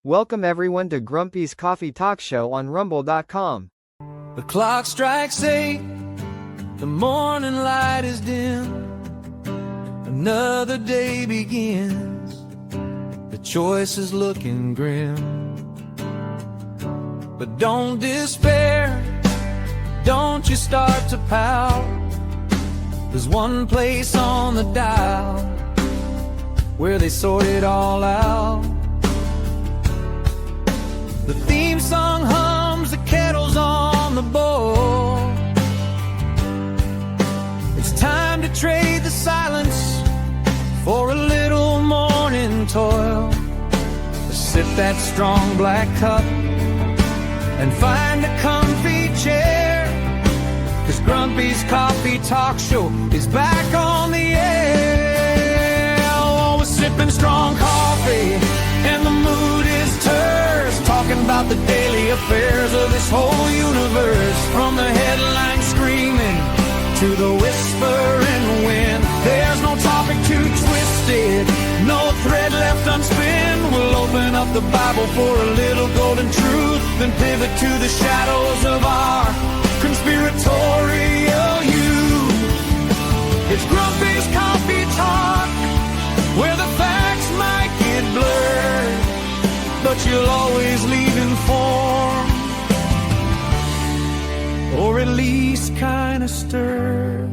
Welcome everyone to Grumpy's Coffee Talkshow on rumble.com. The clock strikes 8, the morning light is dim, another day begins, the choice is looking grim. But don't despair, don't you start to pout, there's one place on the dial where they sort it all out. The theme song hums, the kettle's on the boil. It's time to trade the silence for a little morning toil. Sip that strong black cup and find a comfy chair, 'cause Grumpy's Coffee Talk Show is back on the air. Oh, we're sipping strong coffee and the mood is terse, talking about the daily affairs of this whole universe, from the headline screaming to the whispering wind. There's no topic too twisted, no thread left unspun. We'll open up the Bible for a little golden truth, then pivot to the shadows of our conspiratorial youth. It's Grumpy's Coffee Talk, where the facts might get blurred, but you'll always leave informed, or at least kinda stirred.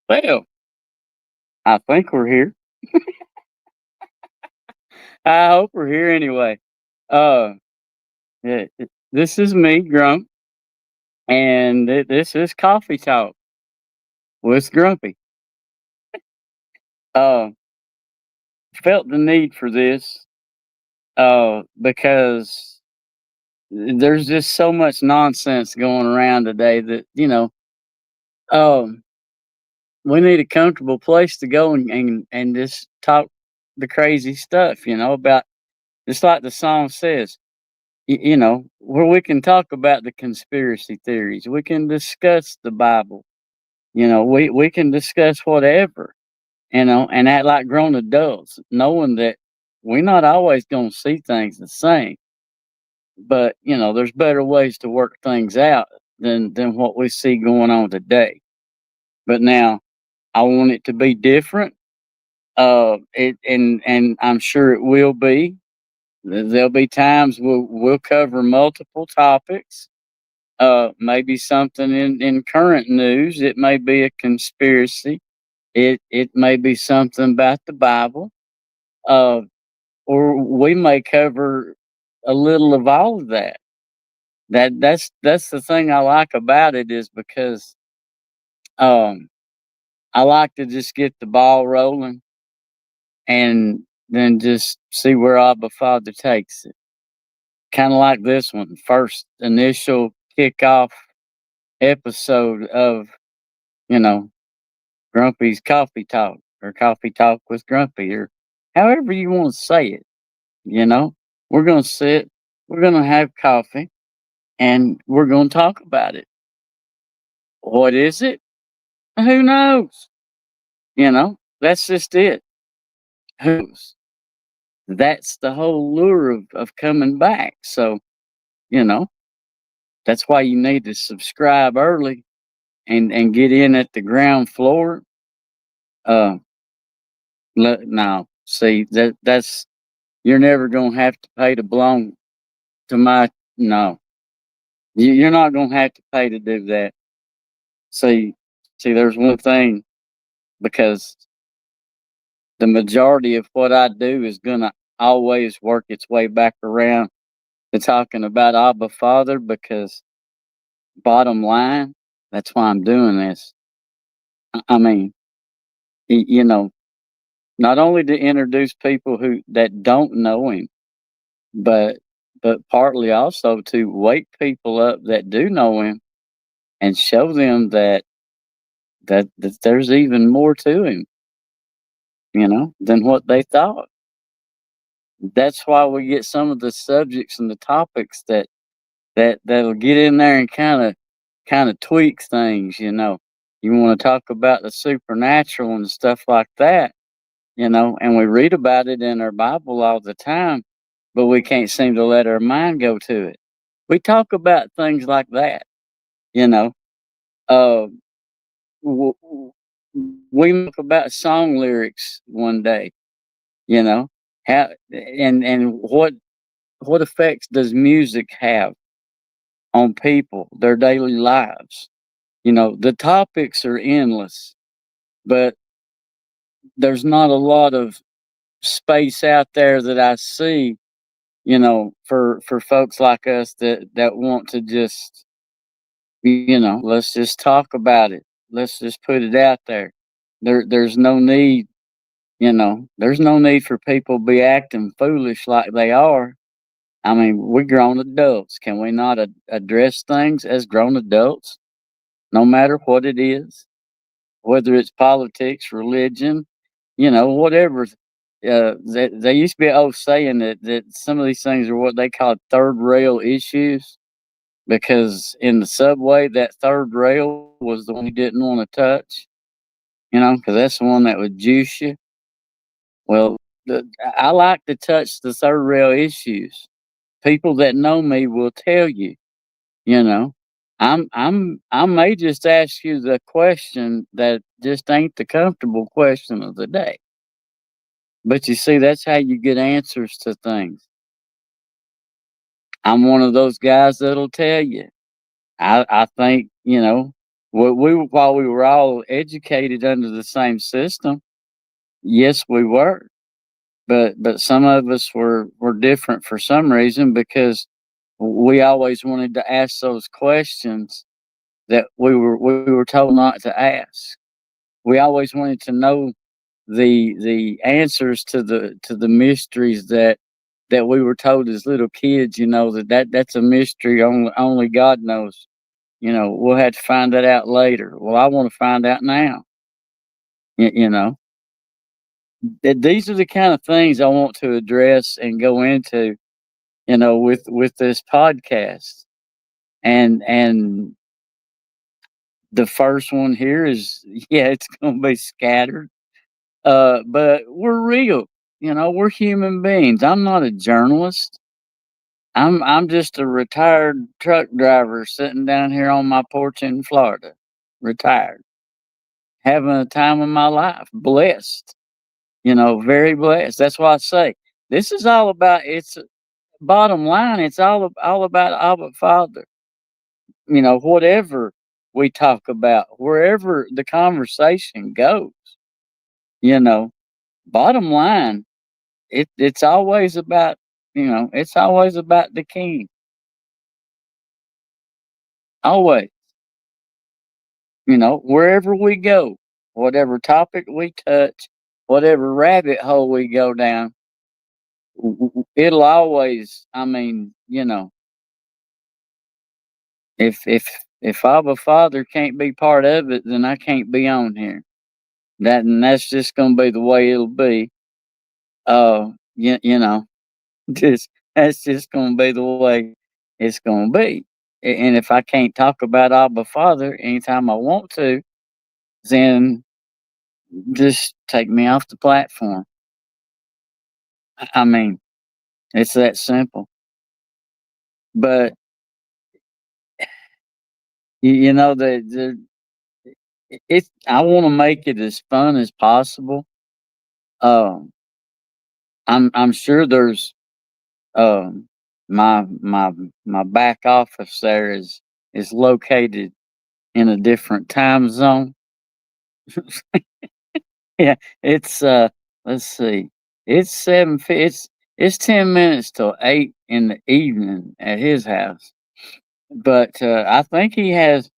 Well, I think we're here. I hope we're here anyway. Uh, this is me, Grump, and this is Coffee Talk with Grumpy. Uh, Felt the need for this because there's just so much nonsense going around today that, um, we need a comfortable place to go and just talk the crazy stuff, about just like the song says, where we can talk about the conspiracy theories. We can discuss the Bible. We can discuss whatever, and act like grown adults, knowing that we're not always going to see things the same. But, there's better ways to work things out than what we see going on today. But now I want it to be different. And I'm sure it will be. There'll be times we'll cover multiple topics. Maybe something in current news. It may be a conspiracy. It may be something about the Bible. Uh, or we may cover a little of all of that. That's the thing I like about it, is because um I like to just get the ball rolling and then just see where Abba Father takes it. Kind of like this one, first initial kickoff episode of, you know, Grumpy's Coffee Talk, or Coffee Talk with Grumpy, or however you want to say it. You know, we're going to sit, we're going to have coffee, and we're going to talk about it. What is it? Who knows? That's just it. Who knows? That's the whole lure of coming back. So, you know, that's why you need to subscribe early and get in at the ground floor. Uh, Now, see, that's you're never gonna have to pay to belong to my. No, you're not gonna have to pay to do that. See, there's one thing, because the majority of what I do is gonna always work its way back around to talking about Abba Father, because bottom line, that's why I'm doing this. I mean, you know, not only to introduce people that don't know him, but partly also to wake people up that do know him and show them that there's even more to him, than what they thought. That's why we get some of the subjects and the topics that'll get in there and kind of tweak things. You want to talk about the supernatural and stuff like that. and we read about it in our Bible all the time, but we can't seem to let our mind go to it. We talk about things like that, you know. Uh, w- w- we talk about song lyrics one day, you know, how and what effects does music have on people, their daily lives? The topics are endless, but there's not a lot of space out there that I see, for folks like us that want to just, let's just talk about it. Let's just put it out there. There's no need, there's no need for people to be acting foolish like they are. I mean, we're grown adults. Can we not address things as grown adults, no matter what it is, whether it's politics, religion, whatever? There used to be an old saying that some of these things are what they call third rail issues, because in the subway, that third rail was the one you didn't want to touch, because that's the one that would juice you. Well, I like to touch the third rail issues. People that know me will tell you, you know. I may just ask you the question that just ain't the comfortable question of the day. But you see, that's how you get answers to things. I'm one of those guys that'll tell you. I think, while we were all educated under the same system, yes, we were. But some of us were different for some reason, because we always wanted to ask those questions that we were told not to ask. We always wanted to know the answers to the mysteries that we were told as little kids. That's a mystery only God knows. We'll have to find that out later. Well, I want to find out now. You know, these are the kind of things I want to address and go into. With this podcast, and the first one here is, yeah, it's going to be scattered. But we're real. We're human beings. I'm not a journalist. I'm just a retired truck driver sitting down here on my porch in Florida, retired, having a time of my life, blessed. Very blessed. That's why I say this is all about. It's bottom line. It's all about Abba Father. Whatever we talk about, wherever the conversation goes. You know, Bottom line, it's always about, it's always about the king. Always. Wherever we go, whatever topic we touch, whatever rabbit hole we go down, it'll always, I mean, if Abba Father can't be part of it, then I can't be on here. That's just gonna be the way it'll be. You know, just that's just gonna be the way it's gonna be. And if I can't talk about Abba Father anytime I want to, then just take me off the platform. I mean, it's that simple. But the it. I want to make it as fun as possible. Um, I'm sure there's um my back office there is located in a different time zone. Yeah, it's let's see. It's it's 10 minutes till 8 in the evening at his house. But I think he has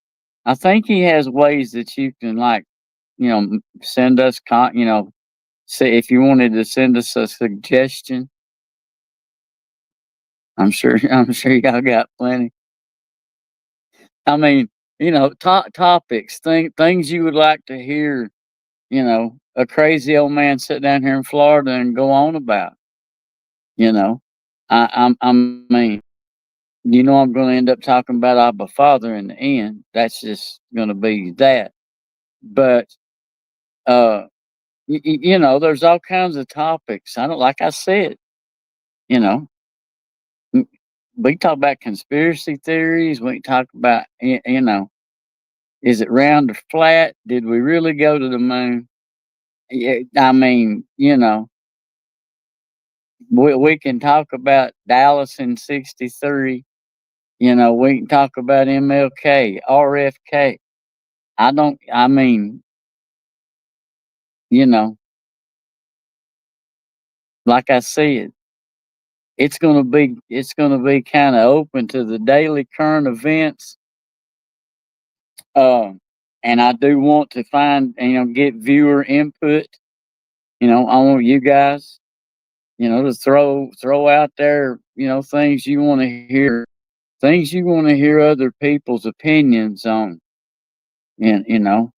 ways that you can, like, send us say if you wanted to send us a suggestion. I'm sure I'm sure y'all got plenty. I mean, topics, things you would like to hear, a crazy old man sit down here in Florida and go on about. You know, I mean, I'm going to end up talking about Abba Father in the end. That's just going to be that. But uh, there's all kinds of topics. I don't like I said, you know, mm, we talk about conspiracy theories. We talk about is it round or flat? Did we really go to the moon? Yeah, I mean, we can talk about Dallas in '63. We can talk about MLK, RFK. I don't. I mean, you know, like I said, it's gonna be kind of open to the daily current events. Um, and I do want to find get viewer input. I want you guys, to throw out there, things you want to hear, things you want to hear other people's opinions on. And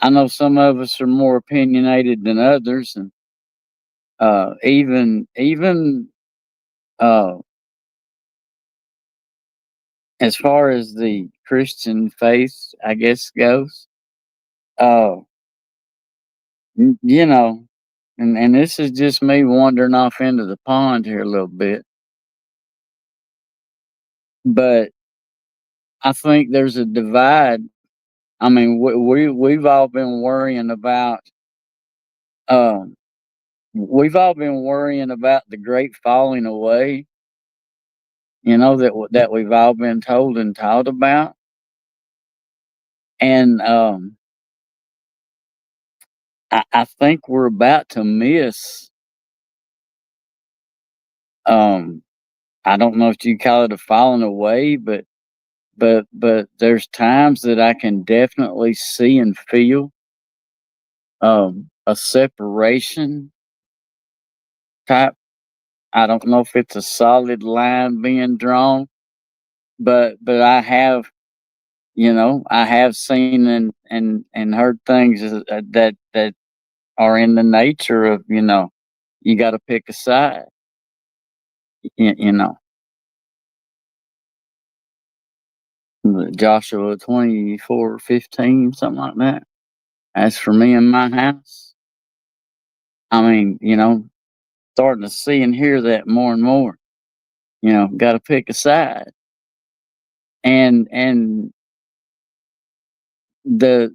I know some of us are more opinionated than others, and even uh, as far as the Christian faith, I guess goes, uh, you know, and this is just me wandering off into the pond here a little bit, but I think there's a divide. I mean, we've all been worrying about, um, the great falling away. That we've all been told and taught about, and I think we're about to miss. Um, I don't know if you call it a falling away, but there's times that I can definitely see and feel a separation type. I don't know if it's a solid line being drawn, but I have seen and heard things that are in the nature of you got to pick a side. You know, Joshua 24:15, something like that. As for me and my house, I mean, starting to see and hear that more and more. Got to pick a side, and the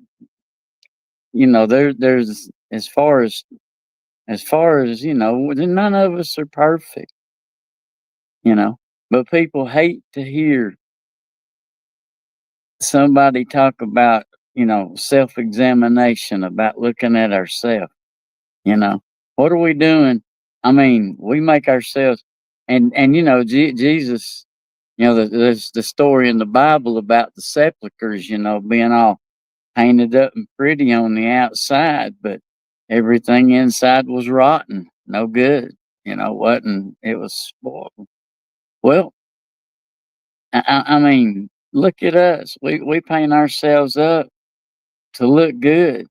there's as far as none of us are perfect, you know, but people hate to hear somebody talk about self examination, about looking at ourselves. You know, what are we doing? I mean, we make ourselves, and Jesus. There's the story in the Bible about the sepulchres, being all painted up and pretty on the outside, but everything inside was rotten, no good. Wasn't it was spoiled. Well, I mean, look at us. We paint ourselves up to look good,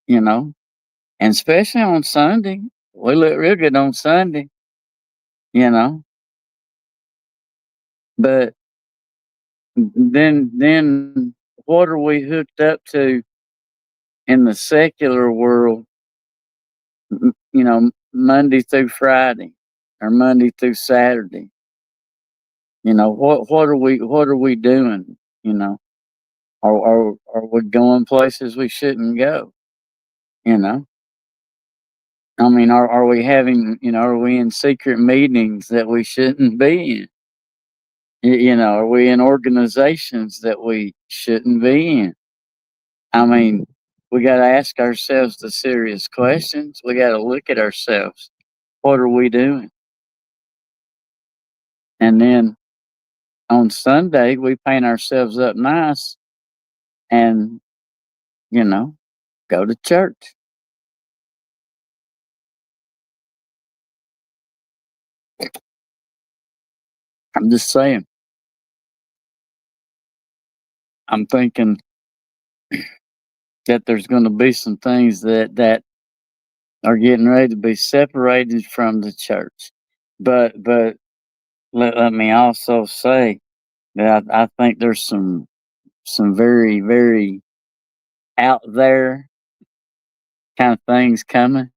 you know, and especially on Sunday, we look real good on Sunday, you know. But then what are we hooked up to in the secular world? Monday through Friday or Monday through Saturday. What are we doing? You know, are we going places we shouldn't go? You know, I mean, are we having? Are we in secret meetings that we shouldn't be in? Are we in organizations that we shouldn't be in? I mean, we got to ask ourselves the serious questions. We got to look at ourselves. What are we doing? And then on Sunday, we paint ourselves up nice and, you know, go to church. I'm just saying, I'm thinking that there's going to be some things that are getting ready to be separated from the church. But let me also say that I think there's some very, very out there kind of things coming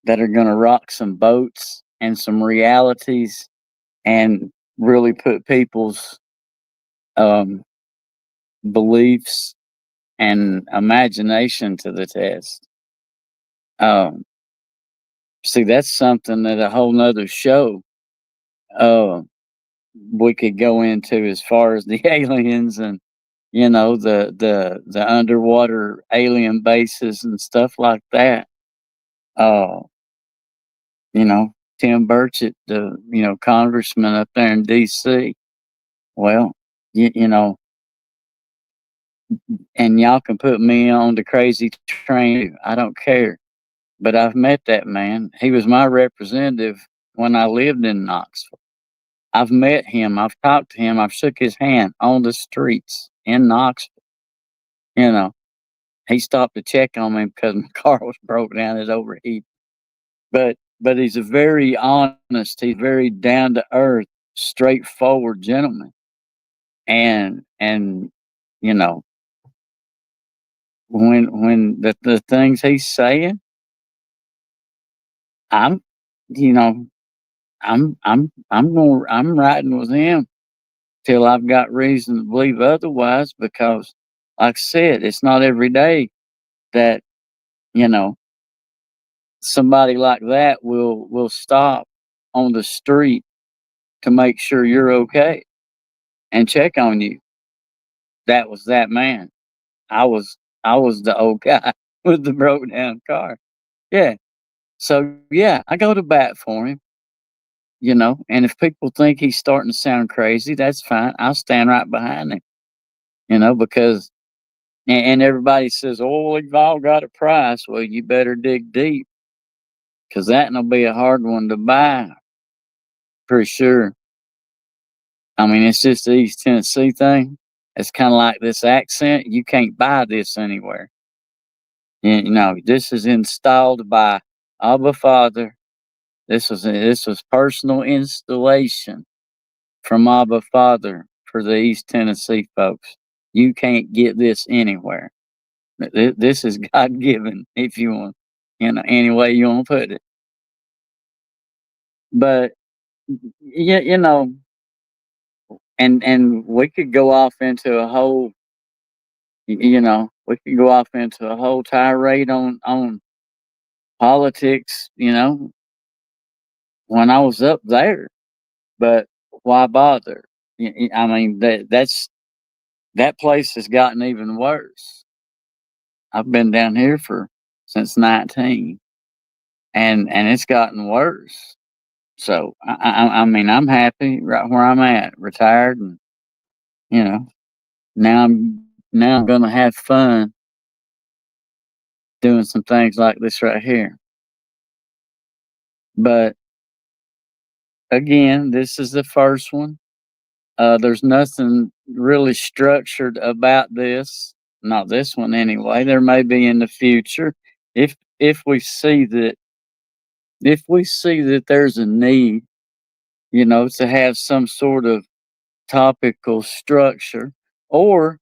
that are going to rock some boats and some realities and really put people's um, beliefs and imagination to the test. Um, See, that's something that a whole nother show uh, we could go into as far as the aliens and the underwater alien bases and stuff like that. Uh, Tim Burchett, the congressman up there in D.C. Well, you know, and y'all can put me on the crazy train. I don't care. But I've met that man. He was my representative when I lived in Knoxville. I've met him. I've talked to him. I've shook his hand on the streets in Knoxville. You know, he stopped to check on me because my car was broke down. It's overheated. But he's a very honest. He's very down to earth, straightforward gentleman. And you know when the things he's saying, I'm you know I'm riding with him till I've got reason to believe otherwise. Because, like I said, it's not every day that you know somebody like that will stop on the street to make sure you're okay and check on you. That was that man. I was I was the old guy with the broke down car. Yeah. So yeah, I go to bat for him. And if people think he's starting to sound crazy, that's fine. I'll stand right behind him. Because and everybody says, "Oh, we've all got a price." Well, you better dig deep, because that'll be a hard one to buy for sure. I mean, it's just the East Tennessee thing. It's kind of like this accent. You can't buy this anywhere. This is installed by Abba Father. This was personal installation from Abba Father for the East Tennessee folks. You can't get this anywhere. This is God given, if you want, any way you want to put it. But yeah, and we could go off into a whole, we could go off into a whole tirade on politics, when I was up there. But why bother? I mean, that place has gotten even worse. I've been down here for since 19, and it's gotten worse. So I mean, I'm happy right where I'm at, retired, and you know now I'm gonna have fun doing some things like this right here. But again, this is the first one. There's nothing really structured about this. Not this one anyway. There may be in the future if we see that there's a need, to have some sort of topical structure, or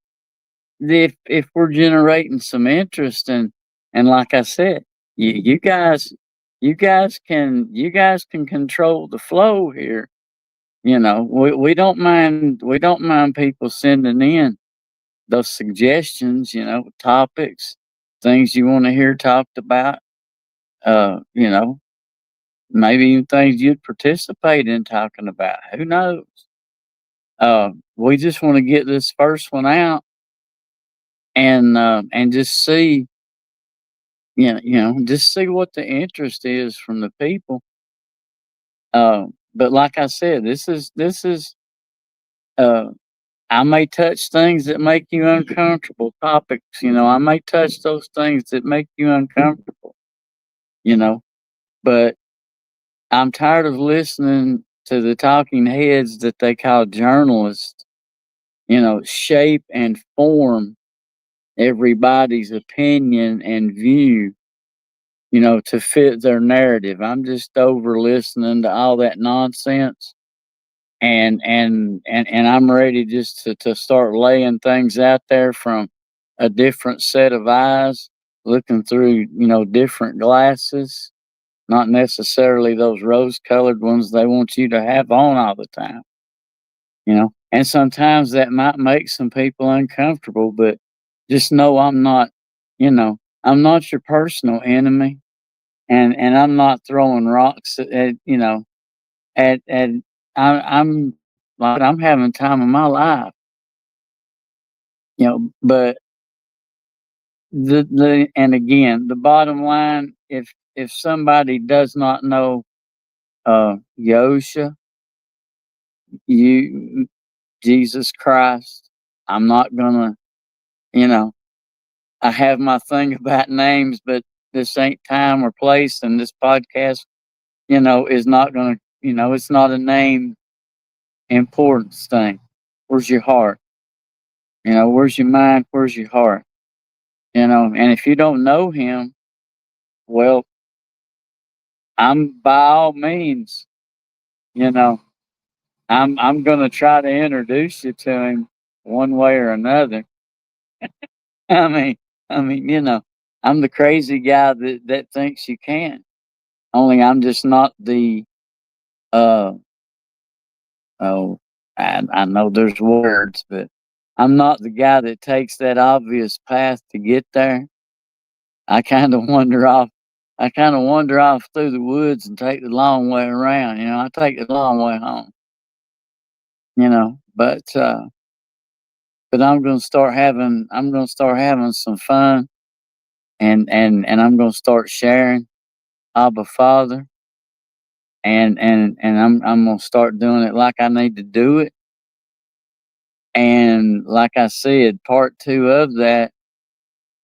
if we're generating some interest. And like I said, you guys can control the flow here. We don't mind people sending in those suggestions, topics, things you want to hear talked about. Uh, you know, Maybe even things you'd participate in talking about. Who knows? We just want to get this first one out and just see, just see what the interest is from the people. But like I said, this is uh, I may touch things that make you uncomfortable. Topics, I may touch those things that make you uncomfortable. You know, but I'm tired of listening to the talking heads that they call journalists. Shape and form everybody's opinion and view, to fit their narrative. I'm just over listening to all that nonsense, and I'm ready just to start laying things out there from a different set of eyes. looking through, different glasses, not necessarily those rose colored ones they want you to have on all the time, and sometimes that might make some people uncomfortable, but just know I'm not your personal enemy, and I'm not throwing rocks at I'm like I'm having time of my life, but and again, the bottom line, if somebody does not know Yosha, you Jesus Christ, I'm not gonna, you know, I have my thing about names, but this ain't time or place, and this podcast, is not gonna, it's not a name importance thing. Where's your heart? Where's your mind? Where's your heart? And if you don't know him, well, I'm by all means, you know, I'm gonna try to introduce you to him one way or another. I mean, I'm the crazy guy that thinks you can. Only I'm just not the uh oh I know there's words, but I'm not the guy that takes that obvious path to get there. I kind of wander off. I kind of wander off through the woods and take the long way around. I take the long way home. But I'm gonna start having. I'm gonna start having some fun, and I'm gonna start sharing Abba Father, and I'm gonna start doing it like I need to do it. And like I said, part two of that,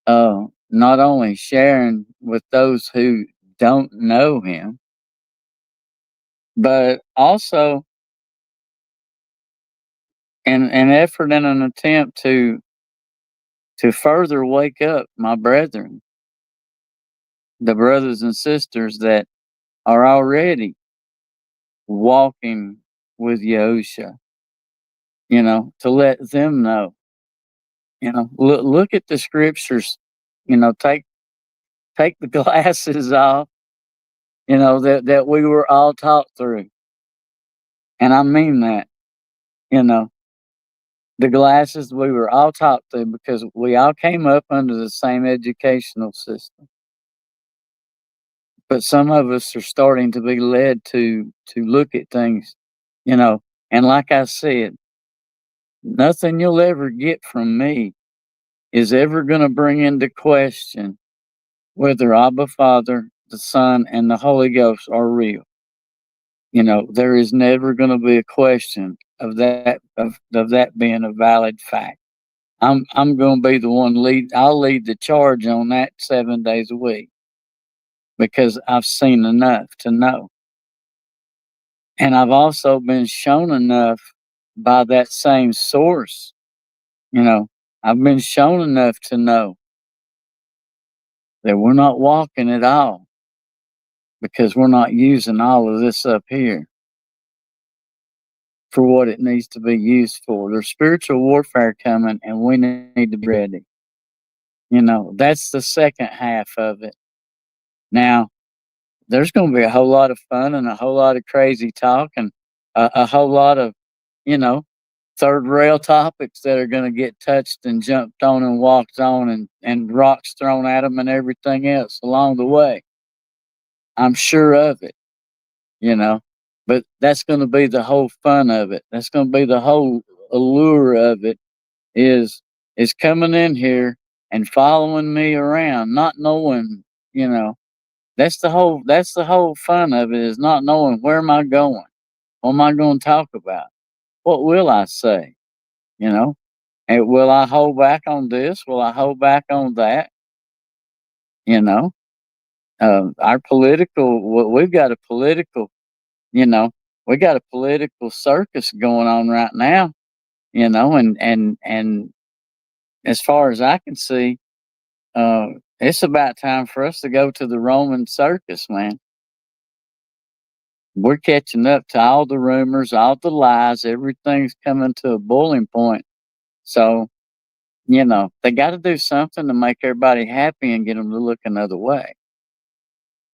not only sharing with those who don't know Him, but also in an effort and an attempt to further wake up my brethren, the brothers and sisters that are already walking with Yahusha, to let them know, look at the scriptures, take the glasses off, that we were all taught through. And I mean that, you know, the glasses we were all taught through because we all came up under the same educational system. But some of us are starting to be led to look at things, you know, and like I said, nothing you'll ever get from me is ever going to bring into question whether Abba Father, the Son, and the Holy Ghost are real. There is never going to be a question of that being a valid fact. I'm going to be the one lead. I'll lead the charge on that 7 days a week because I've seen enough to know, and I've also been shown enough by that same source. You know, I've been shown enough to know that we're not walking at all because we're not using all of this up here for what it needs to be used for. There's spiritual warfare coming, and we need to be ready. That's the second half of it. Now, there's going to be a whole lot of fun and a whole lot of crazy talk and a whole lot of, you know, third rail topics that are going to get touched and jumped on and walked on and rocks thrown at them and everything else along the way. I'm sure of it, you know, but that's going to be the whole fun of it. That's going to be the whole allure of it is coming in here and following me around, not knowing, you know, that's the whole fun of it is not knowing where am I going? What am I going to talk about? What will I say? You know, and will I hold back on this? Will I hold back on that? You know, our we've got a political, you know, we got a political circus going on right now. And as far as I can see, it's about time for us to go to the Roman circus, man. We're catching up to all the rumors, all the lies. Everything's coming to a boiling point. So they got to do something to make everybody happy and get them to look another way.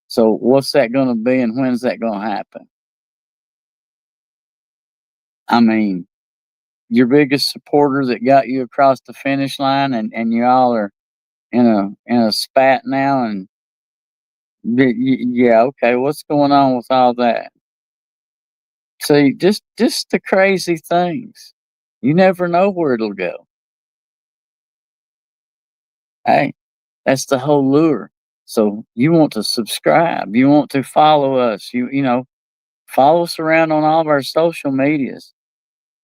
So what's that going to be, and when's that going to happen? I mean, your biggest supporter that got you across the finish line, and you all are in a spat now, and yeah, okay, what's going on with all that? See, just the crazy things. You never know where it'll go. Hey, that's the whole lure. So you want to subscribe, you want to follow us, follow us around on all of our social medias,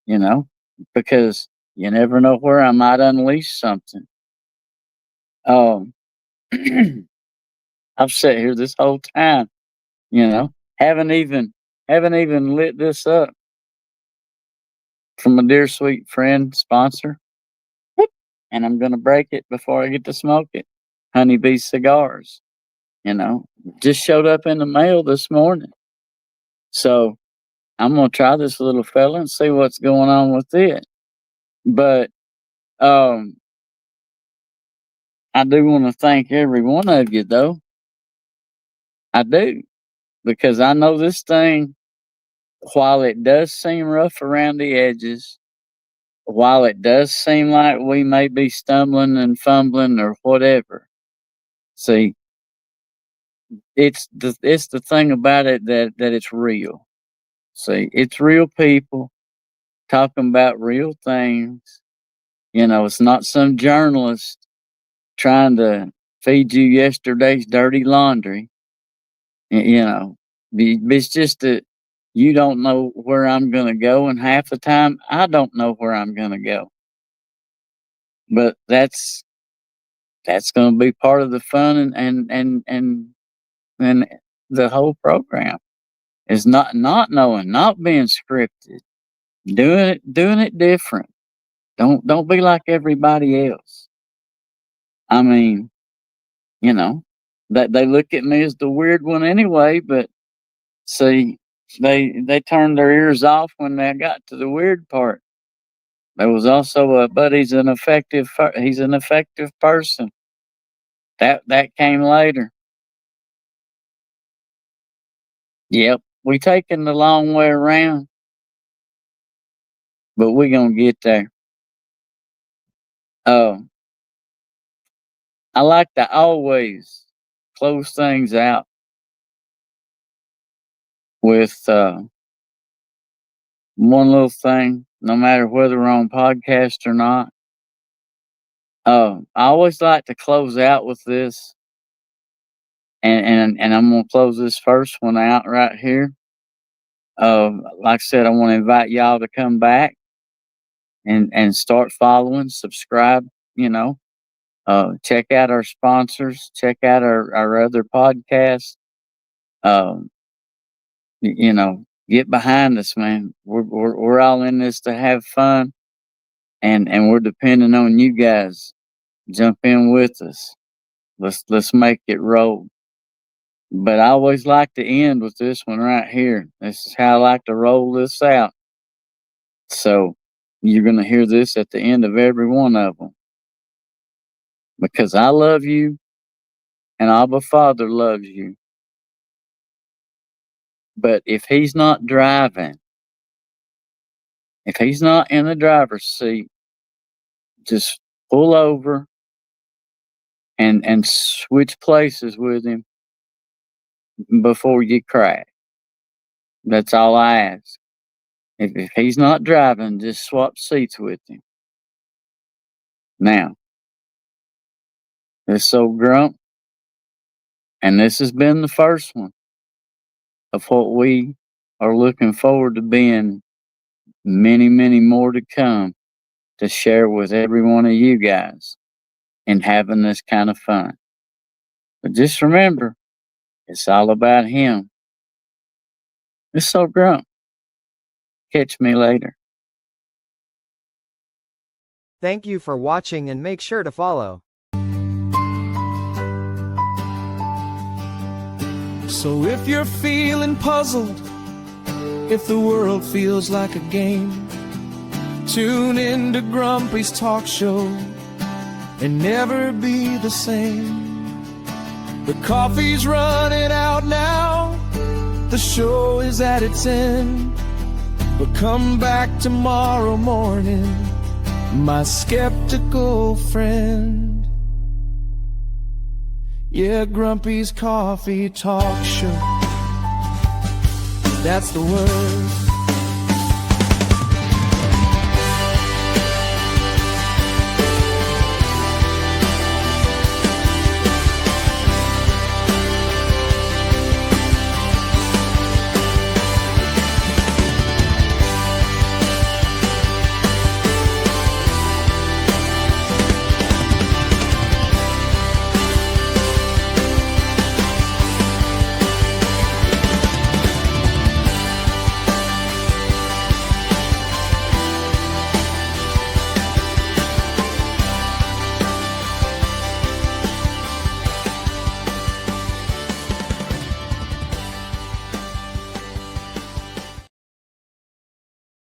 you know, because you never know where I might unleash something. Um, I've sat here this whole time, you know, haven't even lit this up from a dear sweet friend sponsor, and I'm gonna break it before I get to smoke it. Honeybee cigars, you know, just showed up in the mail this morning. So I'm gonna try this little fella and see what's going on with it. But um, I do want to thank every one of you, though. I do, because I know this thing, while it does seem rough around the edges, while it does seem like we may be stumbling and fumbling or whatever, see, it's the thing about it that it's real. See, it's real people talking about real things. It's not some journalist trying to feed you yesterday's dirty laundry. It's just that you don't know where I'm going to go, and half the time I don't know where I'm going to go. But that's going to be part of the fun and the whole program is not knowing, not being scripted, doing it different. Don't be like everybody else. I mean, that they look at me as the weird one anyway, but see, they turned their ears off when they got to the weird part. There was also but he's an effective person. That came later. Yep, we taking the long way around, but we gonna get there. Oh, I like to always close things out with one little thing, no matter whether we're on podcast or not. I always like to close out with this, and I'm gonna close this first one out right here. Like I said, I want to invite y'all to come back and start following, subscribe. Check out our sponsors, check out our other podcasts. Um, get behind us, man. We're all in this to have fun, and we're depending on you guys. Jump in with us. Let's make it roll. But I always like to end with this one right here. This is how I like to roll this out. So you're going to hear this at the end of every one of them. Because I love you and Abba Father loves you. But if he's not driving, if he's not in the driver's seat, just pull over and switch places with him before you crash. That's all I ask. If he's not driving, just swap seats with him. Now, this old grump, and this has been the first one of what we are looking forward to being many, many more to come to share with every one of you guys and having this kind of fun. But just remember, it's all about him. It's so grump. Catch me later. Thank you for watching, and make sure to follow. So if you're feeling puzzled, if the world feels like a game, tune in to Grumpy's Talk Show. and never be the same. The coffee's running out now, the show is at its end. But come back tomorrow morning, my skeptical friend. Yeah, Grumpy's Coffee Talk Show, that's the word.